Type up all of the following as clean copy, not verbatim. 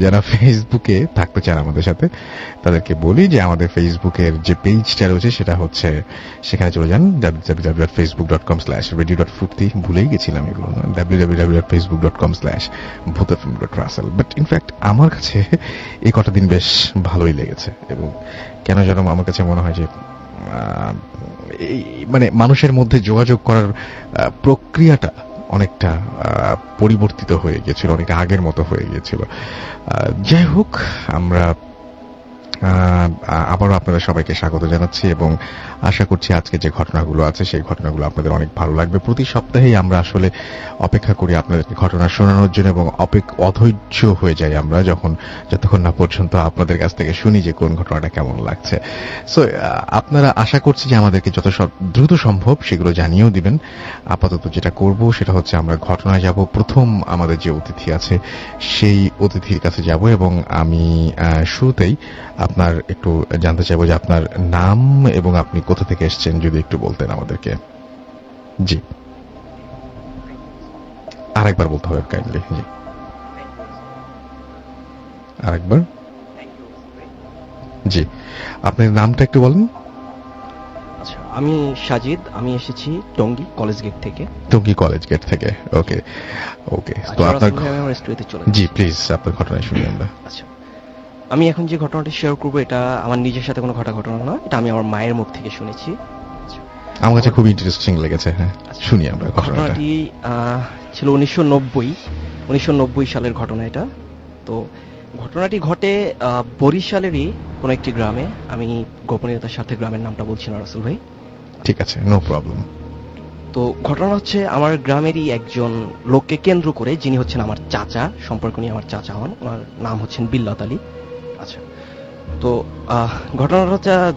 যারা ফেসবুকে থাকতে চান আমাদের সাথে তাদেরকে বলি যে আমাদের ফেসবুকের যে পেজটা রয়েছে সেটা হচ্ছে, সেখানে চলে যান www.facebook.com/radio.ফুর্তি। ভুলেই গেছিলাম এগুলো, www.facebook.com/bhutfm.russell। বাট ইনফ্যাক্ট আমার কাছে এই কটা দিন বেশ ভালোই লেগেছে, এবং কেন যেন আমার কাছে মনে হয় যে এই মানে মানুষের মধ্যে যোগাযোগ করার প্রক্রিয়াটা অনেকটা পরিবর্তিত হয়ে গিয়েছিল, অনেক আগের মতো হয়ে গিয়েছিল। যাই হোক, আমরা আবারও আপনাদের সবাইকে স্বাগত জানাচ্ছি এবং আশা করছি আজকে যে ঘটনাগুলো আছে সেই ঘটনাগুলো আপনাদের অনেক ভালো লাগবে। প্রতি সপ্তাহেই আমরা আসলে অপেক্ষা করি আপনাদেরকে ঘটনা শোনানোর জন্য, এবং অধৈর্য হয়ে যাই আমরা যতক্ষণ না পর্যন্ত আপনাদের কাছ থেকে শুনি যে কোন ঘটনাটা কেমন লাগছে। সো আপনারা আশা করছি যে আমাদেরকে যত দ্রুত সম্ভব সেগুলো জানিয়েও দিবেন। আপাতত যেটা করব সেটা হচ্ছে আমরা ঘটনায় যাব। প্রথম আমাদের যে অতিথি আছে সেই অতিথির কাছে যাব, এবং আমি শুরুতেই আপনার একটু জানতে চাইবো যে আপনার নাম এবং আপনি কোথা থেকে এসেছেন, যদি একটু বলতেন আমাদেরকে। জি, আরেকবার বলতে হবে কাইন্ডলি। জি, আরেকবার। জি, আপনার নামটা একটু বলেন। আচ্ছা, আমি সাজিদ, আমি এসেছি টঙ্গী কলেজ গেট থেকে। টঙ্গী কলেজ গেট থেকে। ওকে ওকে, তো আপনার জি প্লিজ আপনার ঘটনা শুনি আমরা। আচ্ছা, আমি এখন যে ঘটনাটি শেয়ার করবো এটা আমার নিজের সাথে কোনো ঘটনা না, এটা আমি আমার মায়ের মুখ থেকে শুনেছি। আমার কাছে খুব ইন্টারেস্টিং লেগেছে। হ্যাঁ, শুনি আমরা ঘটনাটি। ছিল 1990 সালের ঘটনা এটা। তো ঘটনাটি ঘটে বরিশালেরই কোন একটি গ্রামে। আমি গোপনীয়তার সাথে গ্রামের নামটা বলছি না রাসেল ভাই। ঠিক আছে, নো প্রবলেম। তো ঘটনা হচ্ছে আমার গ্রামেরই একজন লোককে কেন্দ্র করে, যিনি হচ্ছেন আমার চাচা, সম্পর্ক নিয়ে আমার চাচা হন, ওনার নাম হচ্ছেন বিল্লাত আলী। আচ্ছা, তো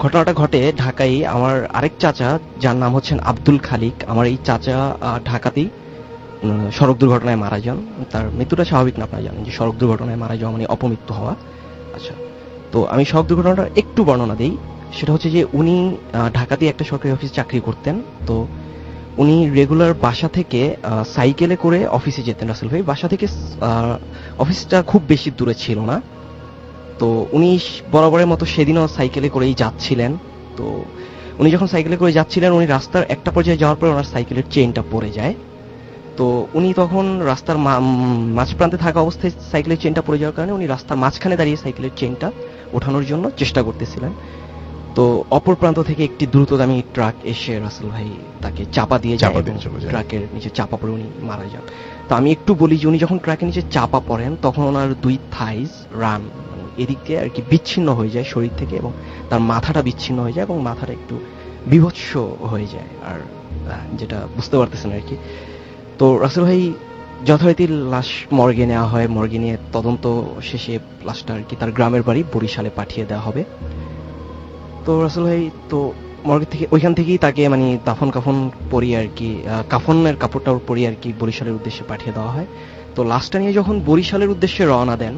ঘটনাটা ঘটে ঢাকায়। আমার আরেক চাচা যার নাম হচ্ছেন আব্দুল খালিক, আমার এই চাচা ঢাকাতেই সড়ক দুর্ঘটনায় মারা যান। তার মৃত্যুটা স্বাভাবিক না, আপনারা জানেন যে সড়ক দুর্ঘটনায় মারা যাওয়া মানে অপমৃত্যু হওয়া। আচ্ছা, তো আমি সড়ক দুর্ঘটনাটা একটু বর্ণনা দিই। সেটা হচ্ছে যে উনি ঢাকাতে একটা সরকারি অফিসে চাকরি করতেন। তো উনি রেগুলার বাসা থেকে সাইকেলে করে অফিসে যেতেন রাসেল ভাই। বাসা থেকে অফিসটা খুব বেশি দূরে ছিল না। তো উনি বরাবরের মতো সেদিনও সাইকেলে করেই যাচ্ছিলেন। তো উনি যখন সাইকেলে করে যাচ্ছিলেন, উনি রাস্তার একটা পর্যায়ে যাওয়ার পর ওনার সাইকেলের চেইনটা পড়ে যায়। তো উনি তখন রাস্তার মাঝ প্রান্তে থাকা অবস্থায় সাইকেলের চেইনটা পড়ে যাওয়ার কারণে উনি রাস্তার মাঝখানে দাঁড়িয়ে সাইকেলের চেইনটা ওঠানোর জন্য চেষ্টা করতেছিলেন। তো অপর প্রান্ত থেকে একটি দ্রুতগামী ট্রাক এসে রাসেল ভাই তাকে চাপা দিয়ে যায়, ট্রাকের নিচে চাপা পড়ে উনি মারা যান। তো আমি একটু বলি যে উনি যখন ট্রাকের নিচে চাপা পড়েন তখন ওনার দুই থাইস রান এদিক দিয়ে আর কি বিচ্ছিন্ন হয়ে যায় শরীর থেকে, এবং তার মাথাটা বিচ্ছিন্ন হয়ে যায় এবং মাথাটা একটু বিভৎস হয়ে যায়, আর যেটা বুঝতে পারতেছেন আর কি। তো রাসেল ভাই যথারীতি লাশ মর্গে নেওয়া হয়। মর্গে নিয়ে তদন্ত শেষে লাশটা আর কি তার গ্রামের বাড়ি বরিশালে পাঠিয়ে দেওয়া হবে। তো রাসেল ভাই তো মর্গে থেকে ওইখান থেকেই তাকে মানে দাফন কাফন পরিয়ে আর কি, কাফনের কাপড়টা পরিয়ে আর কি বরিশালের উদ্দেশ্যে পাঠিয়ে দেওয়া হয়। তো লাশটা নিয়ে যখন বরিশালের উদ্দেশ্যে রওনা দেন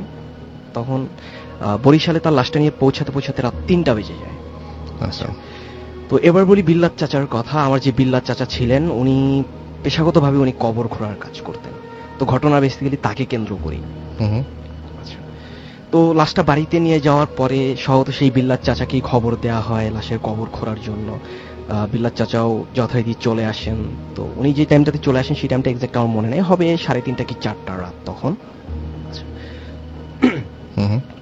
তখন বরিশালে তার লাশটা নিয়ে পৌঁছাতে রাত 3টা বেজে যায়। আচ্ছা, তো এবার বলি বিল্লাত চাচার কথা। আমার যে বিল্লাত চাচা ছিলেন উনি পেশাগতভাবে উনি কবর খোঁড়ার কাজ করতেন। তো ঘটনা বেসিক্যালি তাকে কেন্দ্র করেই। তো লাশটা বাড়িতে নিয়ে যাওয়ার পরে সহত সেই বিল্লাত চাচাকেই খবর দেওয়া হয় লাশের কবর খোঁড়ার জন্য। বিল্লাত চাচাও যথারীতি চলে আসেন। তো উনি যে টাইমটাতে চলে আসেন সেই টাইমটা এক্সাক্ট আমার মনে নেই, হবে 3:30 কি 4টা রাত তখন।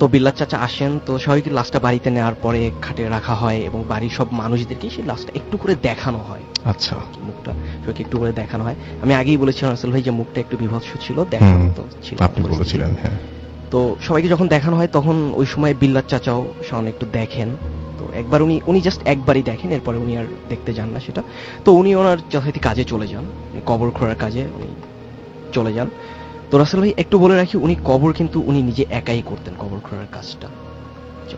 তো বিল্লাত চাচা আসেন, তো স্বাভাবিক লাশটা বাড়িতে নেওয়ার পরে খাটে রাখা হয় এবং বাড়ির সব মানুষদেরকে সেই লাশটা একটু করে দেখানো হয়। আচ্ছা, মুখটা একটু করে দেখানো হয়। আমি আগেই বলেছিলাম রাসেল ভাই যে মুখটা একটু বিভৎস ছিল, দেখানো তো ছিল, আপনি বলেছিলেন। হ্যাঁ, তো সবাইকে যখন দেখানো হয় তখন ওই সময় বিল্লাত চাচাও সামনে একটু দেখেন। তো একবার উনি জাস্ট একবারই দেখেন, এরপরে উনি আর দেখতে যান না সেটা। তো উনি ওনার যথারীতি কাজে চলে যান, কবর খোঁড়ার কাজে উনি চলে যান। তো রাসেল ভাই একটু বলে রাখি, উনি কবর কিন্তু উনি নিজে একাই করতেন কবর খোঁড়ার কাজটা,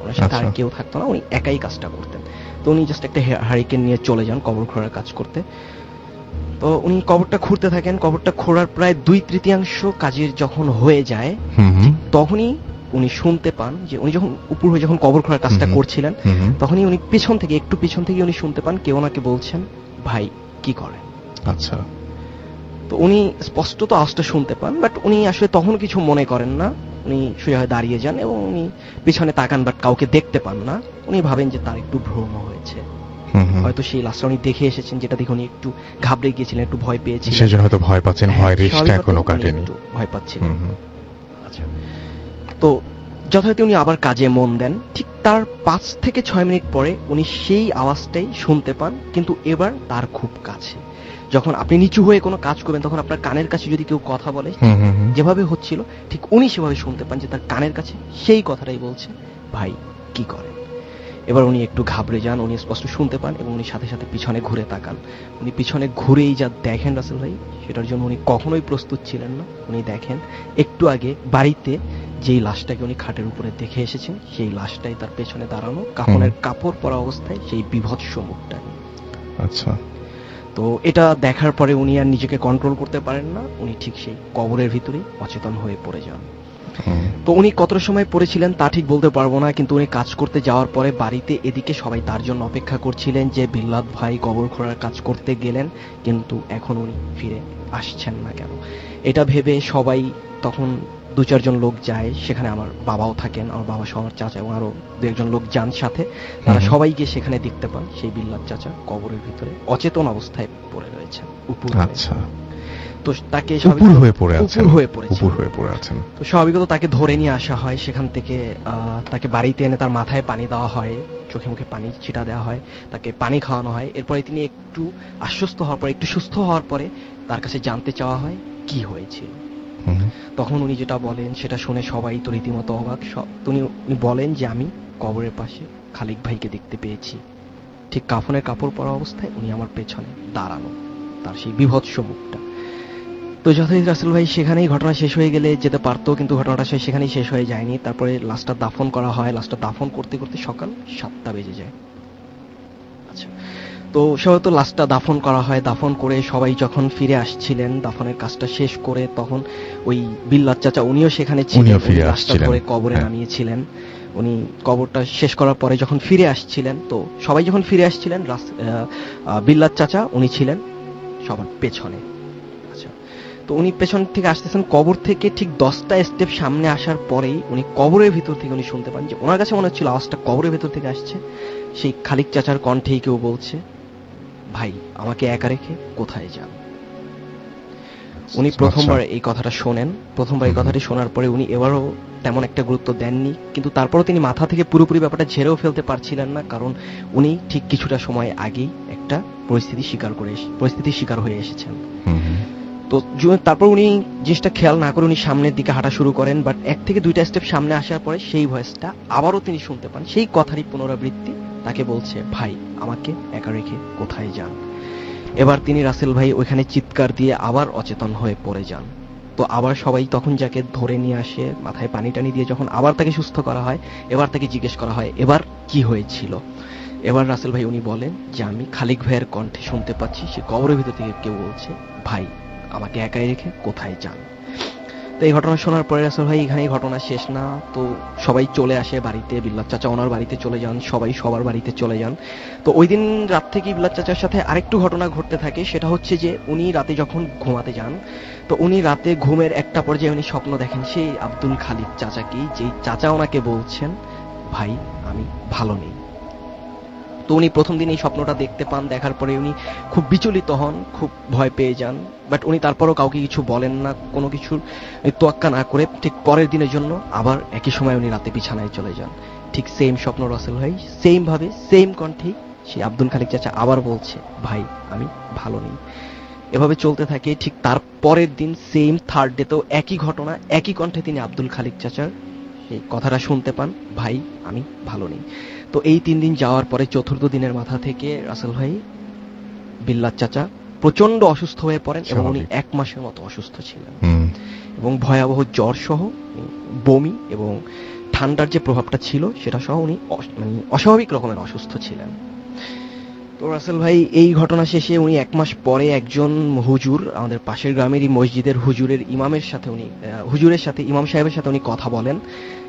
ওনার সাথে আর কেউ থাকতো না, উনি একাই কাজটা করতেন। তো উনি জাস্ট একটা হারিকেন নিয়ে চলে যান কবর খোঁড়ার কাজ করতে। তো উনি কবরটা খুঁড়তে থাকেন। কবরটা খোঁড়ার প্রায় 2/3 কাজের যখন হয়ে যায় তখনই উনি শুনতে পান যে উনি যখন উপর হয়ে যখন কবর খোঁড়ার কাজটা করছিলেন তখনই উনি একটু পিছন থেকে উনি শুনতে পান কেউ ওনাকে বলছেন, ভাই কি করেন? আচ্ছা, তো উনি স্পষ্ট তো আওয়াজটা শুনতে পান, বাট উনি আসলে তখন কিছু মনে করেন না। উনি সোজা হয়ে দাঁড়িয়ে যান এবং উনি পিছনে তাকান, বাট কাউকে দেখতে পান না। উনি ভাবেন যে তার একটু ভ্রম হয়েছে, হয়তো সেই লাশটা উনি দেখে এসেছেন, যেটা দেখে উনি একটু ঘাবড়ে গিয়েছিলেন, একটু ভয় পেয়েছিলেন, সেজন্য হয়তো ভয় পাচ্ছেন, ভয় রেশটা স্বাভাবিকভাবে এখনো উনি কাটেনি। একটু ভয় পাচ্ছিলেন। আচ্ছা, তো যথারীতি উনি আবার কাজে মন দেন। ঠিক তার 5 থেকে 6 মিনিট পরে উনি সেই আওয়াজটাই শুনতে পান, কিন্তু এবার তার খুব কাছে। যখন আপনি নিচু হয়ে কোনো কাজ করবেন, তখন আপনার কানের কাছে যদি কেউ কথা বলে, যেভাবে হচ্ছিল ঠিক উনি সেভাবে শুনতে পান যে তার কানের কাছে সেই কথাটাই বলছে, ভাই কি করেন। এবার উনি একটু ঘাবড়ে যান, উনি স্পষ্ট শুনতে পান এবং উনি সাথে সাথে পিছনে ঘুরে তাকান। উনি পিছনে ঘুরেই যা দেখেন রাসেল ভাই, সেটার জন্য উনি কখনোই প্রস্তুত ছিলেন না। উনি দেখেন একটু আগে বাড়িতে যেই লাশটাকে উনি খাটের উপরে দেখে এসেছেন, সেই লাশটাই তার পেছনে দাঁড়ানো, কাফনের কাপড় পরা অবস্থায়, সেই বিভৎস মুখটা। আচ্ছা, তো এটা দেখার পরে উনি আর নিজেকে কন্ট্রোল করতে পারেন না, উনি ঠিক সেই কবরের ভিতরেই অচেতন হয়ে পড়ে যান। তো উনি কতটা সময় পড়েছিলেন তা ঠিক বলতে পারবো না, কিন্তু উনি কাজ করতে যাওয়ার পরে বাড়িতে এদিকে সবাই তার জন্য অপেক্ষা করছিলেন যে বিল্লাত ভাই কবর খোঁড়ার কাজ করতে গেলেন, কিন্তু এখন উনি ফিরে আসছেন না কেন। এটা ভেবে সবাই, তখন 2-4 জন লোক যায় সেখানে, আমার বাবাও থাকেন, আমার বাবা সহ আমার চাচা এবং আরো 2-1 জন লোক যান সাথে। তারা সবাই গিয়ে সেখানে দেখতে পান সেই বিল্লাত চাচা কবরের ভিতরে অচেতন অবস্থায় পড়ে রয়েছেন, উপর হয়ে। আচ্ছা, তো তাকে উপর হয়ে পড়ে আছেন, উপর হয়ে পড়ে আছেন। তো স্বাভাবিকত তাকে ধরে নিয়ে আসা হয়, সেখান থেকে তাকে বাড়িতে এনে তার মাথায় পানি দেওয়া হয়, চোখে মুখে পানি ছিটা দেওয়া হয়, তাকে পানি খাওয়ানো হয়। এরপরে তিনি একটু আশ্বস্ত হওয়ার পরে, একটু সুস্থ হওয়ার পরে তার কাছে জানতে চাওয়া হয় কি হয়েছিল। তখন উনি যেটা বলেন সেটা শুনে সবাই তো রীতিমতো অবাক। উনি বলেন যে আমি কবরের পাশে খালিক ভাইকে দেখতে পেয়েছি, ঠিক কাফনের কাপড় পরা অবস্থায় উনি আমার পেছনে দাঁড়ানো, তার সেই বিভৎস মুখটা। তো যথারীতি রাসেল ভাই সেখানেই ঘটনা শেষ হয়ে গেলে যেতে পারতো, কিন্তু ঘটনাটা সেখানেই শেষ হয়ে যায়নি। তারপরে লাশটা দাফন করা হয়, লাশটা দাফন করতে করতে সকাল 7টা বেজে যায়। আচ্ছা, তো সবাই তো লাশটা দাফন করা হয়, দাফন করে সবাই যখন ফিরে আসছিলেন দাফনের কাজটা শেষ করে, তখন ওই বিল্লাত চাচা উনিও সেখানে ছিলেন, লাশটা ধরে কবরে নামিয়েছিলেন। উনি কবরটা শেষ করার পরে যখন ফিরে আসছিলেন, তো সবাই যখন ফিরে আসছিলেন, বিল্লাত চাচা উনি ছিলেন সবার পেছনে। তো উনি পেছন থেকে আসতেছেন, কবর থেকে ঠিক 10টা স্টেপ সামনে আসার পরেই উনি কবরের ভিতর থেকে উনি শুনতে পান যে ওনার কাছে মনে হচ্ছিল আওয়াজটা কবরের ভিতর থেকে আসছে। সেই খালিক চাচার কণ্ঠেই কেউ বলছে, ভাই আমাকে একা রেখে কোথায় যান। উনি প্রথমবার এই কথাটা শোনেন, প্রথমবার এই কথাটি শোনার পরে উনি এবারও তেমন একটা গুরুত্ব দেননি, কিন্তু তারপরও তিনি মাথা থেকে পুরোপুরি ব্যাপারটা ঝেড়েও ফেলতে পারছিলেন না, কারণ উনি ঠিক কিছুটা সময় আগেই একটা পরিস্থিতির শিকার হয়ে এসেছেন। তো তারপর উনি জিনিসটা খেয়াল না করে উনি সামনের দিকে হাঁটা শুরু করেন, বাট 1 থেকে 2টা স্টেপ সামনে আসার পরে সেই ভয়েসটা আবারও তিনি শুনতে পান, সেই কথারই পুনরাবৃত্তি, তাকে বলছে, ভাই আমাকে একা রেখে কোথায় যান। এবার তিনি রাসেল ভাই ওইখানে চিৎকার দিয়ে আবার অচেতন হয়ে পড়ে যান। তো আবার সবাই তখন যাকে ধরে নিয়ে আসে, মাথায় পানি টানি দিয়ে যখন আবার তাকে সুস্থ করা হয়, এবার তাকে জিজ্ঞেস করা হয় এবার কি হয়েছিল। এবার রাসেল ভাই উনি বলেন যে আমি খালিক ভাইয়ের কণ্ঠে শুনতে পাচ্ছি সে কবরের ভিতর থেকে কেউ বলছে, ভাই আমাকে একাই রেখে কোথায় যান। তো এই ঘটনা শোনার পরে রাসেল ভাই এখানেই ঘটনা শেষ না, তো সবাই চলে আসে বাড়িতে, বিল্লাত চাচা ওনার বাড়িতে চলে যান, সবাই সবার বাড়িতে চলে যান। তো ওই দিন রাত থেকে বিল্লাত চাচার সাথে আরেকটু ঘটনা ঘটতে থাকে, সেটা হচ্ছে যে উনি রাতে যখন ঘুমাতে যান, তো উনি রাতে ঘুমের একটা পর্যায়ে উনি স্বপ্ন দেখেন সেই আব্দুল খালিক চাচাকেই, যেই চাচা ওনাকে বলছেন, ভাই আমি ভালো নেই। তো উনি প্রথম দিন এই স্বপ্নটা দেখতে পান, দেখার পরে উনি খুব বিচলিত হন, খুব ভয় পেয়ে যান, বাট উনি তারপরও কাউকে কিছু বলেন না, কোনো কিছুর তোয়াক্কা না করে ঠিক পরের দিনের জন্য আবার একই সময় উনি রাতে বিছানায় চলে যান। ঠিক সেম স্বপ্ন রাসেল ভাই, সেম ভাবে সেম কণ্ঠেই সেই আব্দুল খালিক চাচা আবার বলছে, ভাই আমি ভালো নেই। এভাবে চলতে থাকে। ঠিক তার পরের দিন সেম থার্ড ডে তেও একই ঘটনা, একই কণ্ঠে তিনি আব্দুল খালিক চাচার এই কথাটা শুনতে পান, ভাই আমি ভালো নেই। তো এই 3 দিন যাওয়ার পরে চতুর্থ দিনের মাথা থেকে রাসেল ভাই, বিল্লাত চাচা প্রচন্ড অসুস্থ হয়ে পড়েন এবং উনি 1 মাসের মতো অসুস্থ ছিলেন এবং ভয়াবহ জ্বর সহ বমি এবং ঠান্ডার যে প্রভাবটা ছিল সেটা সহ উনি অস্বাভাবিক রকমের অসুস্থ ছিলেন। তো রাসেল ভাই এই ঘটনা শেষে উনি 1 মাস পরে একজন হুজুর, আমাদের পাশের গ্রামেরই মসজিদের হুজুরের ইমাম সাহেবের সাথে উনি কথা বলেন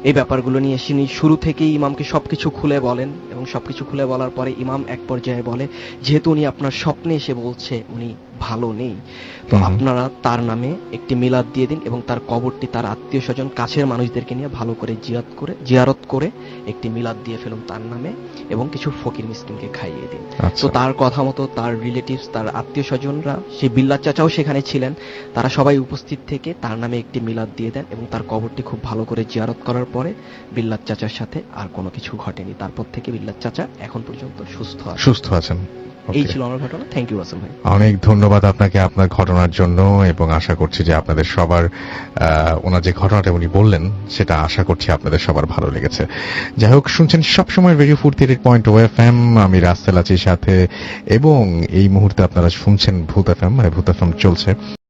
এই ব্যাপারগুলো নিয়ে। তিনি শুরু থেকেই ইমামকে সবকিছু খুলে বলেন এবং সবকিছু খুলে বলার পরে ইমাম এক পর্যায়ে বলে, যেহেতু উনি আপনার স্বপ্নে এসে বলছে উনি ভালো নেই, তো হুম। আপনারা তার নামে একটি মিলাদ দিয়ে দিন এবং তার কবরটি তার আত্মীয় স্বজন কাছের মানুষদেরকে নিয়ে ভালো করে জিয়ারত করে একটি মিলাদ দিয়ে ফেলুন তার নামে এবং কিছু ফকির মিসকিনকে খাইয়ে দিন। আচ্ছা। তো তার কথা মতো তার রিলেটিভস, তার আত্মীয় স্বজনরা, সেই বিল্লাত চাচাও সেখানে ছিলেন, তারা সবাই উপস্থিত থেকে তার নামে একটি মিলাদ দিয়ে দেন এবং তার কবরটি খুব ভালো করে জিয়ারত করার পরে বিল্লাত চাচার সাথে আর কোনো কিছু ঘটেনি। তারপর থেকে বিল্লাত চাচা এখন পর্যন্ত সুস্থ আছে। সুস্থ আছেন। এই Okay. ছিল আমার ঘটনা। থ্যাংক ইউ রাসেল ভাই। অনেক ধন্যবাদ আপনাকে আপনার ঘটনার জন্য, এবং আশা করছি যে আপনাদের সবার ওনার যে ঘটনাটা উনি বললেন সেটা আশা করছি আপনাদের সবার ভালো লেগেছে। যাই হোক, শুনছেন সবসময় রেডিও 48.0 FM, আমি রাসেল আছি সাথে, এবং এই মুহূর্তে আপনারা শুনছেন ভূত এফএম, মানে ভূত এফএম চলছে।